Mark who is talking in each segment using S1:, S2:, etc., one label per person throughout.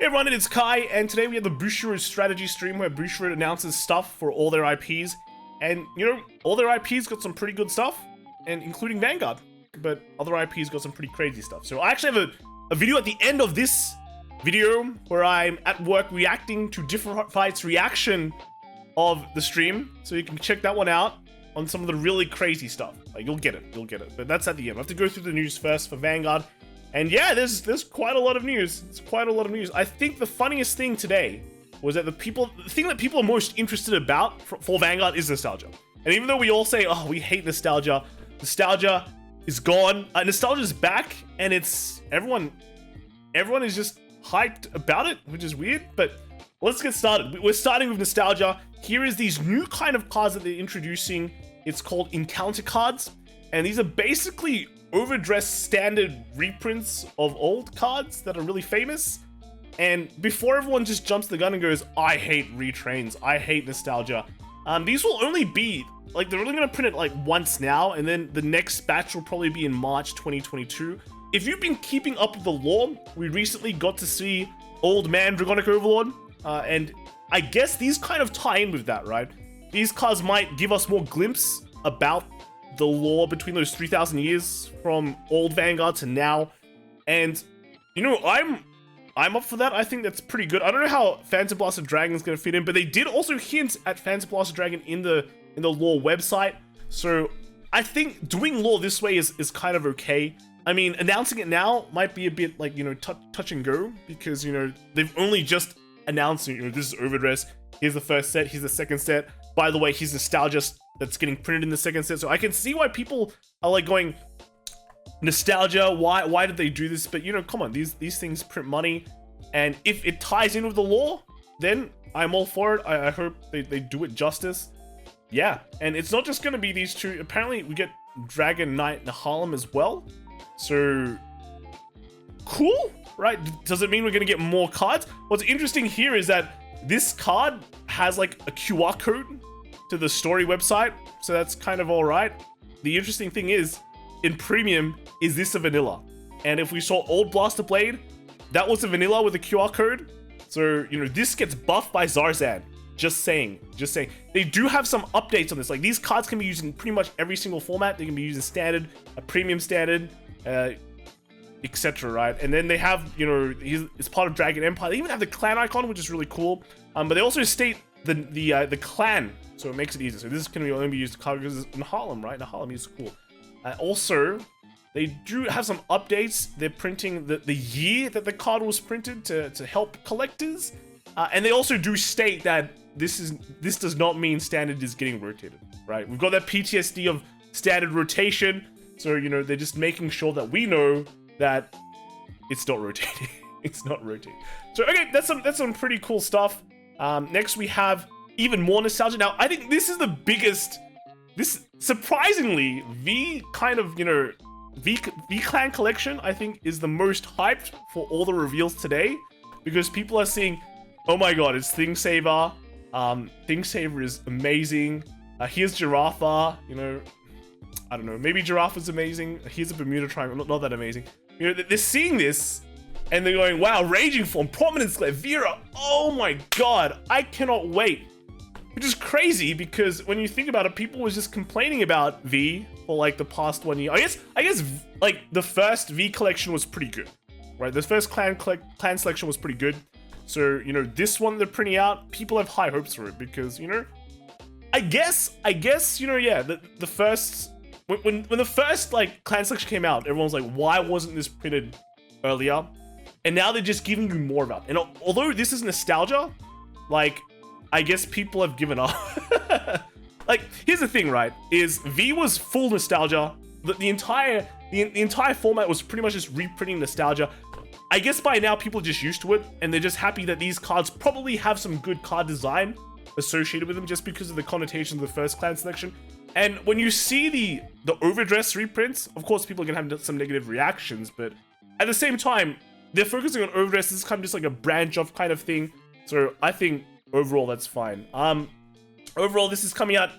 S1: Hey everyone, it's Kai, and today we have the Bushiroad strategy stream where Bushiroad announces stuff for all their IPs. And, you know, all their IPs got some pretty good stuff, and including Vanguard. But other IPs got some pretty crazy stuff. So I actually have a video at the end of this video where I'm at work reacting to different fights reaction of the stream. So you can check that one out on some of the really crazy stuff. Like, you'll get it. But that's at the end. I have to go through the news first for Vanguard. And yeah, there's quite a lot of news. It's quite a lot of news. I think the funniest thing today was that the thing that people are most interested about for Vanguard is nostalgia. And even though we all say, oh, we hate nostalgia is gone. Nostalgia is back, and it's everyone is just hyped about it, which is weird. But let's get started. We're starting with nostalgia. Here is these new kind of cards that they're introducing. It's called encounter cards, and these are basically overdressed standard reprints of old cards that are really famous. And before everyone just jumps the gun and goes, I hate retrains, I hate nostalgia, these will only be like, they're only going to print it like once now, and then the next batch will probably be in March 2022. If you've been keeping up with the lore, we recently got to see Old Man Dragonic Overlord, and I guess these kind of tie in with that, right? These cards might give us more glimpse about the lore between those 3,000 years from old Vanguard to now. And, you know, I'm up for that. I think that's pretty good. I don't know how Phantom Blaster Dragon is going to fit in, but they did also hint at Phantom Blaster Dragon in the lore website. So I think doing lore this way is kind of okay. I mean, announcing it now might be a bit like, you know, touch and go, because, you know, they've only just announced, you know, this is overdress. Here's the first set. Here's the second set. By the way, here's nostalgia that's getting printed in the second set. So I can see why people are like going, nostalgia, why did they do this? But, you know, come on, these things print money, and if it ties in with the lore, then I'm all for it. I hope they do it justice. Yeah, and it's not just gonna be these two. Apparently we get Dragon Knight Nahalem as well, so cool, right? Does it mean we're gonna get more cards? What's interesting here is that this card has like a QR code to the story website, so that's kind of all right. The interesting thing is, in premium, is this a vanilla? And if we saw Old Blaster Blade, that was a vanilla with a QR code. So, you know, this gets buffed by Zarzan. Just saying. They do have some updates on this. Like, these cards can be used in pretty much every single format. They can be used in standard, a premium standard, etc. Right? And then they have, you know, it's part of Dragon Empire. They even have the clan icon, which is really cool. But they also state the clan, so it makes it easier. So this can only be used to card because it's Nahalem, right? Nahalem is cool. Also, they do have some updates. They're printing the year that the card was printed to help collectors, and they also do state that this does not mean standard is getting rotated, right? We've got that PTSD of standard rotation, so, you know, they're just making sure that we know that it's not rotating. It's not rotating. So okay, that's some pretty cool stuff. Next we have even more nostalgia. Now I think this is the biggest. This surprisingly V kind of, you know, V Clan collection I think is the most hyped for all the reveals today, because people are seeing, oh my god, it's Thing Saver. Thing Saver is amazing. Here's Giraffa. You know, I don't know, maybe Giraffe is amazing. Here's a Bermuda Triangle, not that amazing. You know, they're seeing this and they're going, wow, Raging Form, Prominence Glare, Vera. Oh my god, I cannot wait. Which is crazy, because when you think about it, people were just complaining about V for like the past 1 year. I guess like the first V collection was pretty good, right? The first clan selection was pretty good. So, you know, this one they're printing out, people have high hopes for it, because, you know, I guess, you know, yeah, the first, when the first like clan selection came out, everyone was like, why wasn't this printed earlier? And now they're just giving you more about it. And although this is nostalgia, like, I guess people have given up. Like, here's the thing, right? Is V was full nostalgia. The entire format was pretty much just reprinting nostalgia. I guess by now people are just used to it, and they're just happy that these cards probably have some good card design associated with them, just because of the connotations of the first clan selection. And when you see the overdress reprints, of course people are gonna have some negative reactions, but at the same time, they're focusing on overdress. This is kind of just like a branch off kind of thing. So I think overall that's fine. Overall, this is coming out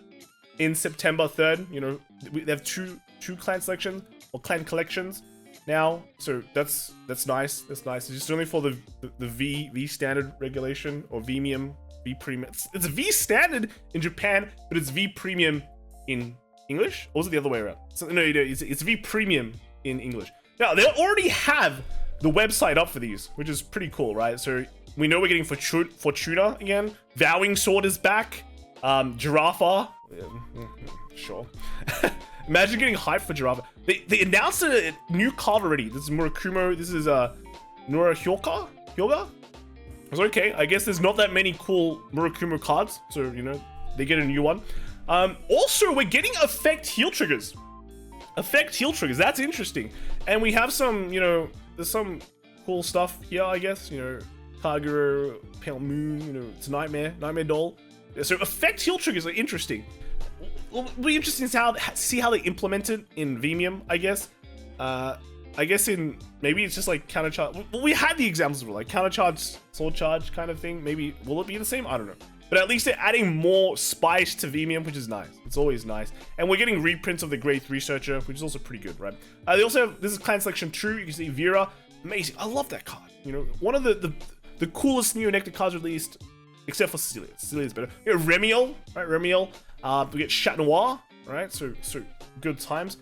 S1: in September 3rd. You know, they have two clan selections or clan collections. now, so that's nice. That's nice. It's just only for the V standard regulation or VMium V premium. It's V standard in Japan, but it's V premium in English, or is it the other way around? So, no, it's V premium in English. Now they already have the website up for these, which is pretty cool, right? So we know we're getting Fortuna again. Vowing Sword is back. Giraffe. Sure. Imagine getting hyped for Giraffe. They announced a new card already. This is Murakumo. This is Nora Hyoga? It's okay. I guess there's not that many cool Murakumo cards, so you know they get a new one. Also, we're getting effect heal triggers. That's interesting. And we have some, you know, there's some cool stuff here, I guess. You know, Kagura, Pale Moon. You know, it's Nightmare Doll. So effect heal triggers are interesting. It'll be interesting to see how they implement it in VMium, I guess. I guess in maybe it's just like counter charge. Well, we had the examples of like counter charge, sword charge kind of thing. Maybe will it be the same? I don't know. But at least they're adding more spice to VMium, which is nice. It's always nice. And we're getting reprints of the Great Researcher, which is also pretty good, right? They also have, this is Clan Selection 2. You can see Vera. Amazing. I love that card. You know, one of the coolest Neo Nectar cards released, except for Cecilia. Cecilia's better. You know, Remiel, right? Remiel. We get Chat Noir, right? So good times.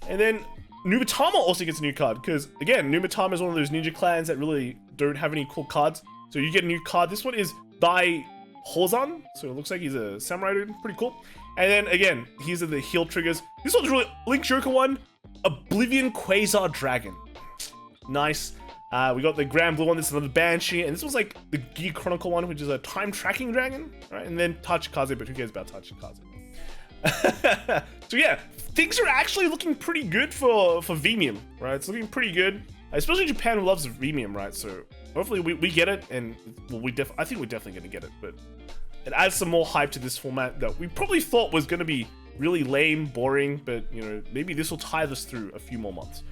S1: And then Nubatama also gets a new card, because again, Nubatama is one of those ninja clans that really don't have any cool cards. So you get a new card. This one is Dai Hozan, so it looks like he's a samurai dude. Pretty cool. And then again, these are the heal triggers. This one's really Link Joker one, Oblivion Quasar Dragon. Nice. We got the Grand Blue one. This is another Banshee, and this was like the Gear Chronicle one, which is a time tracking dragon, right? And then Tachikaze, but who cares about Tachikaze? So yeah, things are actually looking pretty good for VMium, right? It's looking pretty good, especially Japan, who loves VMium, right? So hopefully we get it, and well, I think we're definitely gonna get it, but it adds some more hype to this format that we probably thought was gonna be really lame, boring, but you know, maybe this will tide us through a few more months.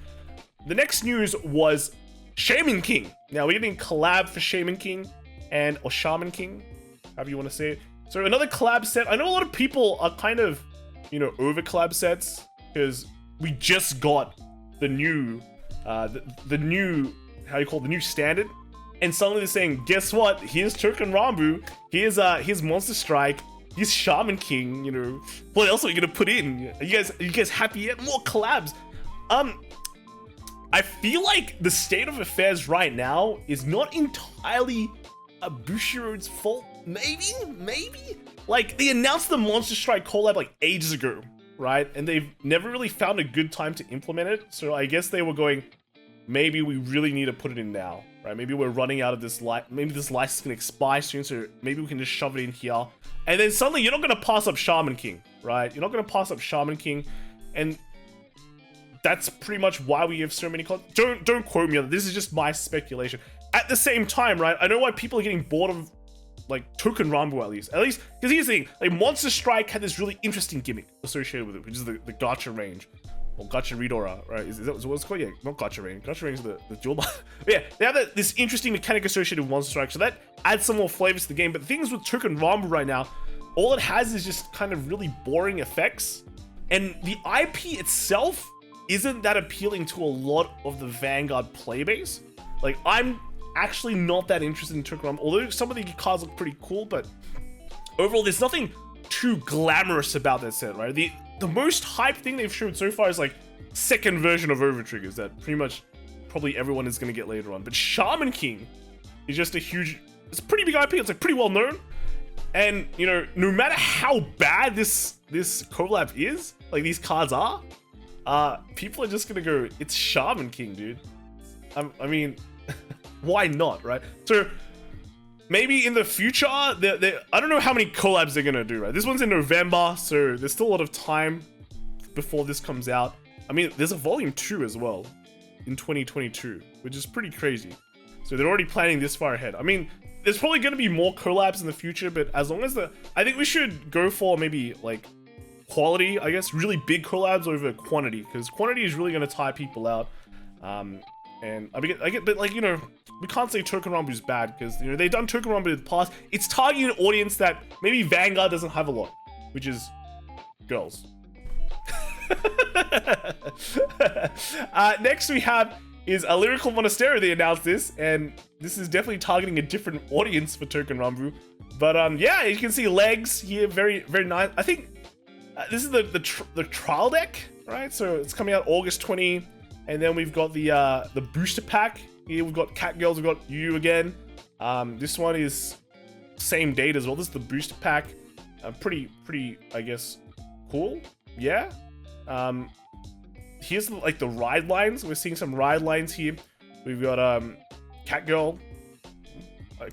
S1: The next news was Shaman King. Now we're getting collab for Shaman King or Shaman King, however you want to say it. So another collab set. I know a lot of people are kind of, you know, over collab sets because we just got the new, the new, how you call it, the new standard, and suddenly they're saying, guess what? Here's Token Rambu. Here's Monster Strike. Here's Shaman King. You know, what else are we gonna put in? Are you guys happy yet? More collabs. I feel like the state of affairs right now is not entirely a Bushiroad's fault. Maybe? Like, they announced the Monster Strike collab like ages ago, right? And they've never really found a good time to implement it. So I guess they were going, maybe we really need to put it in now, right? Maybe we're running out of this maybe this license can expire soon, so maybe we can just shove it in here. And then suddenly you're not gonna pass up Shaman King, right? You're not gonna pass up Shaman King, and that's pretty much why we have so many cards. Don't quote me on that. This is just my speculation. At the same time, right, I know why people are getting bored of like Token Rambu at least, because here's the thing, like Monster Strike had this really interesting gimmick associated with it, which is the gacha range, or gacha Ridora, right? Is that what it's called? Yeah, not gacha range. Gacha range is the dual bar. Yeah, they have this interesting mechanic associated with Monster Strike, so that adds some more flavors to the game. But the thing is with Token Rambu right now, all it has is just kind of really boring effects, and the IP itself isn't that appealing to a lot of the Vanguard playbase. Like, I'm actually not that interested in Token Rambu, although some of the cards look pretty cool, but overall there's nothing too glamorous about that set, right? The most hype thing they've showed so far is like second version of Over Triggers that pretty much probably everyone is going to get later on. But Shaman King is just it's a pretty big IP, it's like pretty well known, and you know, no matter how bad this collab is, like these cards are, people are just gonna go, it's Shaman King, dude. I mean, why not, right? So maybe in the future, I don't know how many collabs they're gonna do, right? This one's in November, so there's still a lot of time before this comes out. I mean, there's a volume 2 as well in 2022, which is pretty crazy. So they're already planning this far ahead. I mean, there's probably gonna be more collabs in the future, but as long as I think we should go for maybe like quality, I guess, really big collabs over quantity, because quantity is really going to tire people out. And I get, but like, you know, we can't say Token Rambu is bad, because you know they've done Token Rambu in the past. It's targeting an audience that maybe Vanguard doesn't have a lot, which is girls. Next we have is a Lyrical Monastery. They announced this, and this is definitely targeting a different audience for Token Ranbu. But yeah, you can see legs here, very very nice. I think this is the trial deck, right? So it's coming out August 20, and then we've got the booster pack. Here we've got Cat Girls, we've got you again. This one is same date as well. This is the booster pack. Pretty I guess cool. Yeah. Here's like the ride lines. We're seeing some ride lines here. We've got Cat Girl.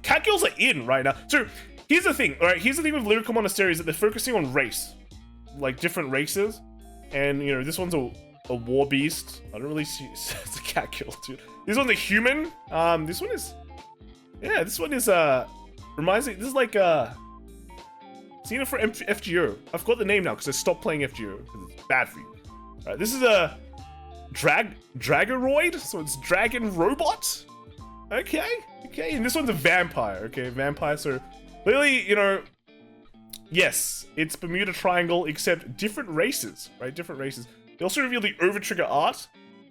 S1: Cat Girls are in right now. So here's the thing. All right, here's the thing with Lyrical Monastery is that they're focusing on race, like different races, and you know this one's a war beast. I don't really see it's a Cat Girl too. This one's a human. This one is, yeah, this one is reminds me. This is like seen it for FGO. I've got the name now because I stopped playing FGO because it's bad for you. All right, this is a Dragoroid, so it's dragon robot. Okay, and this one's a vampire. Okay, vampire. So clearly, you know, yes, it's Bermuda Triangle, except different races, right? Different races. They also revealed the Overtrigger art,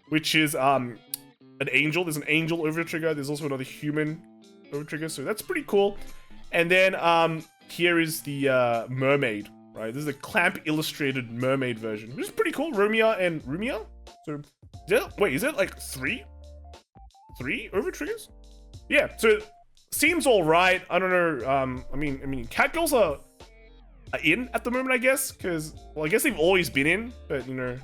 S1: which is an angel. There's an angel Overtrigger. There's also another human Overtrigger, so that's pretty cool. And then here is the mermaid. Right, this is the clamp illustrated mermaid version, which is pretty cool. Romeo and Rumia. So, yeah, wait, is it like three Overtriggers? Yeah. So seems all right. I don't know. I mean, Cat Girls are in at the moment, I guess, because well, I guess they've always been in, but you know,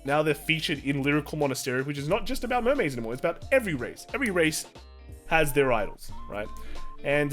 S1: now they're featured in Lyrical Monastery, which is not just about mermaids anymore. It's about every race. Every race has their idols, right? And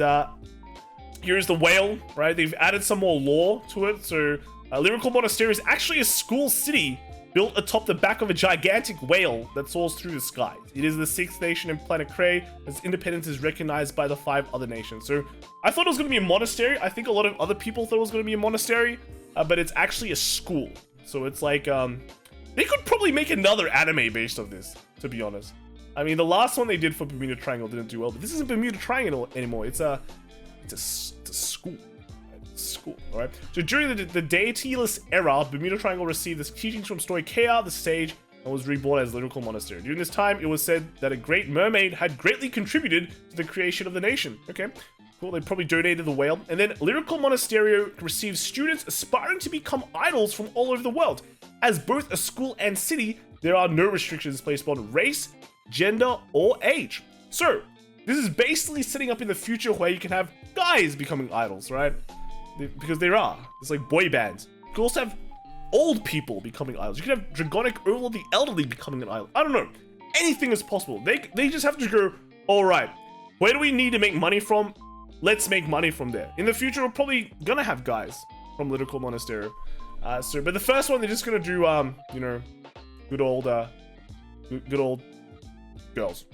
S1: here's the whale, right? They've added some more lore to it. So, Lyrical Monastery is actually a school city built atop the back of a gigantic whale that soars through the sky. It is the 6th nation in Planet Cray. Its independence is recognized by the 5 other nations. So, I thought it was going to be a monastery. I think a lot of other people thought it was going to be a monastery, but it's actually a school. So, it's like, they could probably make another anime based on this, to be honest. I mean, the last one they did for Bermuda Triangle didn't do well, but this isn't Bermuda Triangle anymore. It's a school. School, alright? So during the Deityless era, Bermuda Triangle received the teachings from story Kea, the sage, and was reborn as Lyrical Monastery. During this time, it was said that a great mermaid had greatly contributed to the creation of the nation. Okay, cool. They probably donated the whale. And then Lyrical Monastery receives students aspiring to become idols from all over the world. As both a school and city, there are no restrictions placed on race, gender, or age. So, this is basically setting up in the future where you can have guys becoming idols, right? Because there are. It's like boy bands. You can also have old people becoming idols. You can have Dragonic Overlord the Elderly becoming an idol. I don't know. Anything is possible. They just have to go, alright, where do we need to make money from? Let's make money from there. In the future, we're probably gonna have guys from Lyrical Monastery. But the first one, they're just gonna do, you know, good old girls,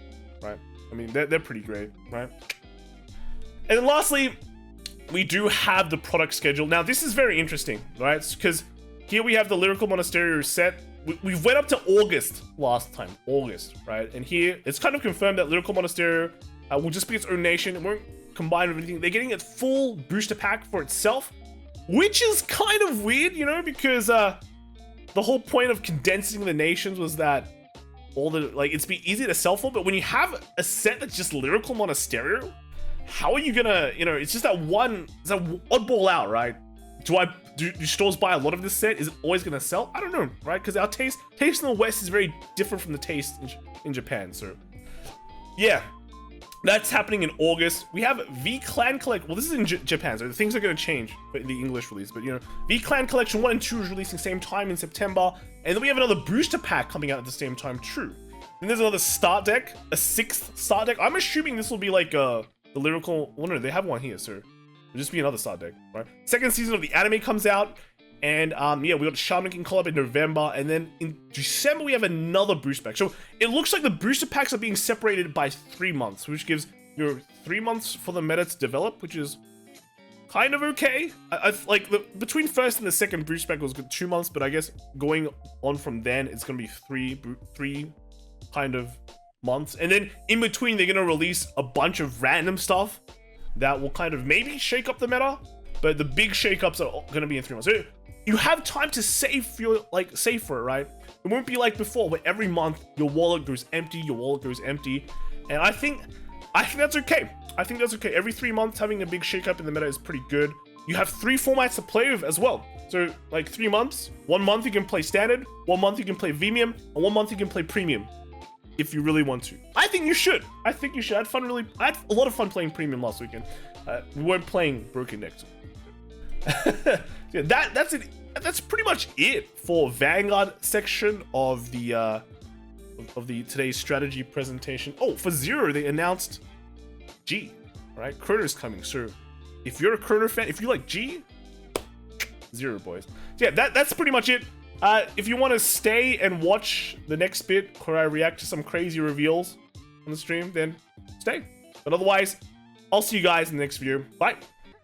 S1: right? I mean, they're pretty great, right? And then lastly, we do have the product schedule. Now, this is very interesting, right? Because here we have the Lyrical Monastery set. We went up to August last time, August, right? And here, it's kind of confirmed that Lyrical Monastery will just be its own nation. It won't combine with anything. They're getting a full booster pack for itself, which is kind of weird, you know, because the whole point of condensing the nations was that all the, like, it's be easy to sell for, but when you have a set that's just Lyrical Monastery, how are you gonna, you know, it's just that one, it's an oddball out, right? Do stores buy a lot of this set? Is it always gonna sell? I don't know, right? Because our taste in the West is very different from the taste in Japan, so yeah. That's happening in August. We have V-Clan Collection. Well, this is in Japan, so things are going to change in the English release. But, you know, V-Clan Collection 1 and 2 is releasing same time in September. And then we have another booster pack coming out at the same time, too. Then there's another start deck, a 6th start deck. I'm assuming this will be like the Lyrical... Well, no, they have one here, so it'll just be another start deck, right? Second season of the anime comes out. And, yeah, we got Shaman King collab in November. And then in December, we have another booster pack. So it looks like the booster packs are being separated by 3 months, which gives you 3 months for the meta to develop, which is kind of okay. I like between first and the second booster pack was good 2 months, but I guess going on from then, it's going to be three kind of months. And then in between, they're going to release a bunch of random stuff that will kind of maybe shake up the meta. But the big shakeups are going to be in 3 months. So you have time to save for your, save for it, right? It won't be like before, where every month your wallet goes empty, and I think that's okay. I think that's okay. Every 3 months, having a big shakeup in the meta is pretty good. You have 3 formats to play with as well. So, like 3 months, 1 month you can play standard, 1 month you can play Vimium, and 1 month you can play premium. If you really want to. I think you should. I had I had a lot of fun playing premium last weekend. We weren't playing broken decks. Yeah, that's it. That's pretty much it for Vanguard section of the today's strategy presentation. Oh, for Zero, they announced G. Right, Kroner's coming. So if you're a Kroner fan, if you like G, Zero, boys. So yeah, that's pretty much it. If you want to stay and watch the next bit where I react to some crazy reveals on the stream, then stay. But otherwise, I'll see you guys in the next video. Bye.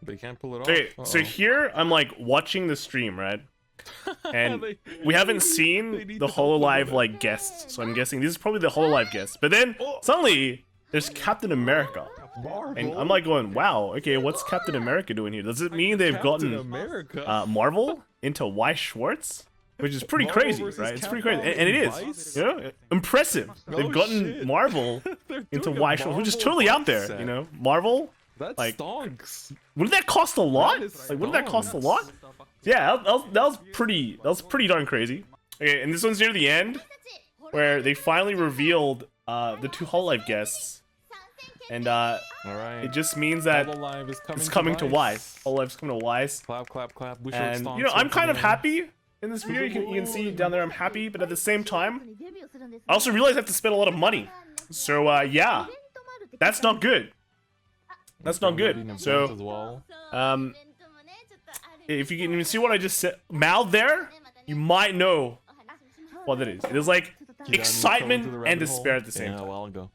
S2: They can't pull it off.
S1: Okay, so here I'm like watching the stream, right? And we haven't seen the HoloLive like guests, so I'm guessing this is probably the HoloLive guest. But then suddenly there's Captain America, and I'm like going, wow, okay, what's Captain America doing here? Does it mean they've gotten Marvel into Y Schwartz? Which is pretty crazy, right? It's pretty crazy, and it is, you know, impressive. They've gotten Marvel into Y Schwartz, which is totally out there, you know. Marvel.
S2: That
S1: like,
S2: stonks.
S1: Wouldn't that cost a lot? Like, wouldn't that cost a lot? Yeah, that was pretty darn crazy. Okay, and this one's near the end, where they finally revealed the 2 HoloLive guests, and it just means that it's coming to Y. HoloLive's coming to Y.
S2: Clap, clap, clap.
S1: And you know, I'm kind of happy in this video. You can see down there, I'm happy, but at the same time, I also realize I have to spend a lot of money. So yeah, that's not good. That's not good. So, if you can even see what I just said, mouthed there, you might know what it is. It is like excitement and despair at the same time.
S2: Yeah, a while ago.